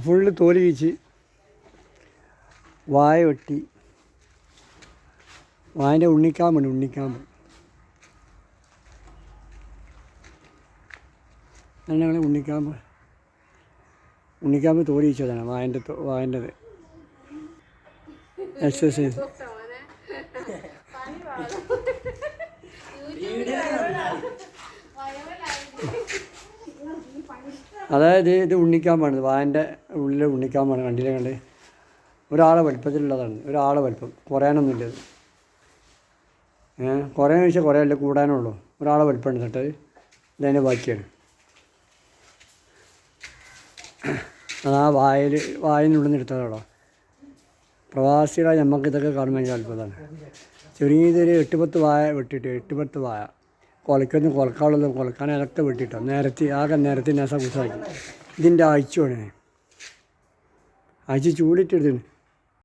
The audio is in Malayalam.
ഫുള്ള് തോല് വീച്ച് വായ വെട്ടി. വായൻ്റെ ഉണ്ണിക്കാമ്പുണ്ട്, ഉണ്ണിക്കാമ്പ്. ഞങ്ങൾ ഉണ്ണിക്കാമ്പ് തോല് വീച്ചതാണ് വായൻ്റെത് എക്സസൈസ്. അതായത് ഇത് ഉണ്ണിക്കാമ്പാണ്, വായൻ്റെ ഉള്ളിലെ ഉണ്ണിക്കാമ്പാണ്. കണ്ടില്ലേ? ഒരാളെ വലിപ്പത്തിലുള്ളതാണ്, ഒരാളെ വലിപ്പം, കുറയാനൊന്നുമില്ലത്. കുറയാന്ന് വെച്ചാൽ കുറയല്ല, കൂടാനുള്ളൂ. ഒരാളെ വലിപ്പമുണ്ട് കേട്ടത്. ഇതതിൻ്റെ ബാക്കിയാണ്. അത് ആ വായനുള്ളിൽ നിന്ന് എടുത്തതാണോ. പ്രവാസികളായി നമുക്ക് ഇതൊക്കെ കാണുമ്പോൾ ഭയങ്കര അത്ഭുതമാണ്. ചെറിയതൊരു 8-10 വായ വെട്ടിയിട്ട്, 8-10 വായ കൊലക്കാനുള്ളതും കൊലക്കാനൊക്കെ വെട്ടിയിട്ടോ ആകെ നേരത്തെ നസ കുസാക്കി. ഇതിൻ്റെ ആഴ്ചയാണ്, ആഴ്ച ചൂടിട്ടെടുത്തിന്.